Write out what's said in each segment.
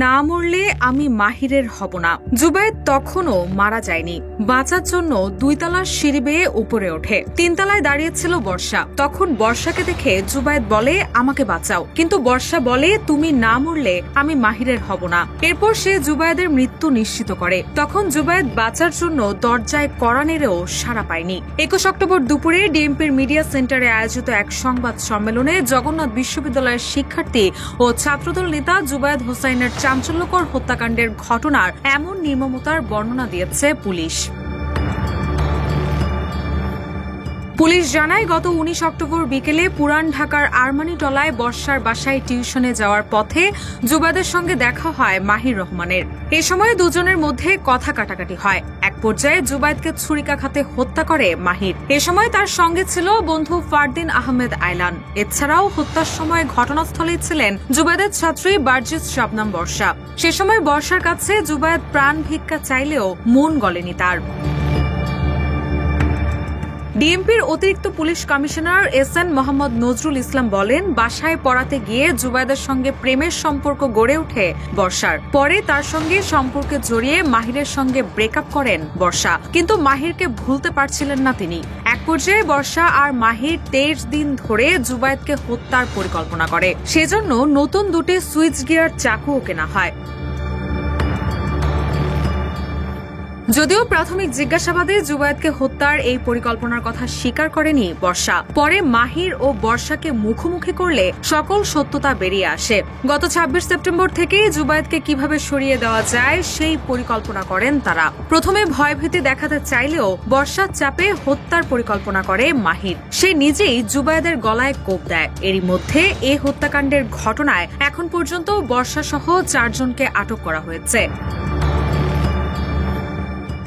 না মরলে আমি মাহিরের হব না। জুবায়েদ তখনও মারা যায়নি। বাঁচার জন্য 2 তলার সিঁড়ি বেয়ে উপরে ওঠে। 3 তলায় দাঁড়িয়েছিল বর্ষা। তখন বর্ষাকে দেখে জুবায়েদ বলে, আমাকে বাঁচাও। কিন্তু বর্ষা বলে, তুমি না মরলে আমি মাহিরের হব না। এরপর সে জুবায়েদের মৃত্যু নিশ্চিত করে। তখন জুবায়েদ বাঁচার জন্য দরজায় কড়া নেড়েও সাড়া পায়নি। 21 অক্টোবর দুপুরে ডিএমপির মিডিয়া সেন্টারে আয়োজিত এক সংবাদ সম্মেলনে জগন্নাথ বিশ্ববিদ্যালয়ের শিক্ষার্থী ও ছাত্রদল নেতা জুবায়েদ হোসাইনের চাঞ্চল্যকর হত্যাকাণ্ডের ঘটনার এমন নির্মমতার বর্ণনা দিয়েছে পুলিশ। পুলিশ জানায়, গত 19 অক্টোবর বিকেলে পুরান ঢাকার আরমানিটলায় বর্ষার বাসায় টিউশনে যাওয়ার পথে জুবায়েদের সঙ্গে দেখা হয় মাহির রহমানের। এ সময় দুজনের মধ্যে কথা কাটাকাটি হয়। এক পর্যায়ে জুবায়েদকে ছুরিকাঘাতে হত্যা করে মাহির। এ সময় তার সঙ্গে ছিল বন্ধু ফারদিন আহমেদ আয়লান। এছাড়াও হত্যার সময় ঘটনাস্থলেই ছিলেন জুবায়েদের ছাত্রী বার্জিস শাবনাম বর্ষা। সে সময় বর্ষার কাছে জুবায়েদ প্রাণ ভিক্ষা চাইলেও মন গলেনি তার। ডিএমপির অতিরিক্ত police commissioner SN Mohammad Nazrul Islam বলেন, বাসায় পড়াতে গিয়ে জুবায়েদের সঙ্গে প্রেমের সম্পর্ক গড়ে ওঠে বর্ষার। পরে তার সঙ্গে সম্পর্কে জড়িয়ে মাহিরের সঙ্গে ব্রেকআপ করেন বর্ষা। কিন্তু মাহিরকে ভুলতে পারছিলেন না তিনি। এক পর্যায়ে বর্ষা আর মাহির 23 দিন ধরে জুবায়েদকে হত্যার পরিকল্পনা করে। সেজন্য নতুন 2টি সুইচ গিয়ার চাকুও কেনা হয়। যদিও প্রাথমিক জিজ্ঞাসাবাদে জুবায়েদকে হত্যার এই পরিকল্পনার কথা স্বীকার করেনি বর্ষা। পরে মাহির ও বর্ষাকে মুখোমুখি করলে সকল সত্যতা বেরিয়ে আসে। গত 26 সেপ্টেম্বর থেকেই জুবায়েদকে কিভাবে সরিয়ে দেওয়া যায় সেই পরিকল্পনা করেন তারা। প্রথমে ভয়ভীতি দেখাতে চাইলেও বর্ষার চাপে হত্যার পরিকল্পনা করে মাহির। সে নিজেই জুবায়েদের গলায় কোপ দেয়। এরই মধ্যে এ হত্যাকাণ্ডের ঘটনায় এখন পর্যন্ত বর্ষাসহ 4 জনকে আটক করা হয়েছে।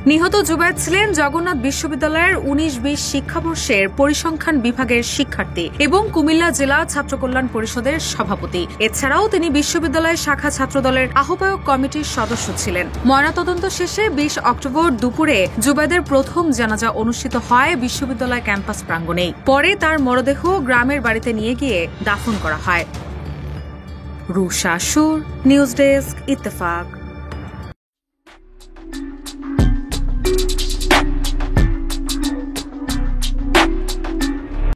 নিহত জুবায়েদ ছিলেন জগন্নাথ বিশ্ববিদ্যালয়ের 19-20 শিক্ষাবর্ষের পরিসংখ্যান বিভাগের শিক্ষার্থী এবং কুমিল্লা জেলা ছাত্র কল্যাণ পরিষদের সভাপতি। এছাড়াও তিনি বিশ্ববিদ্যালয়ের শাখা ছাত্রদলের আহ্বায়ক কমিটির সদস্য ছিলেন। ময়নাতদন্ত শেষে 20 অক্টোবর দুপুরে জুবায়েদের প্রথম জানাজা অনুষ্ঠিত হয় বিশ্ববিদ্যালয় ক্যাম্পাস প্রাঙ্গণেই। পরে তার মরদেহ গ্রামের বাড়িতে নিয়ে গিয়ে দাফন করা হয়। রুশা সুর, নিউজ ডেস্ক, ইত্তেফাক।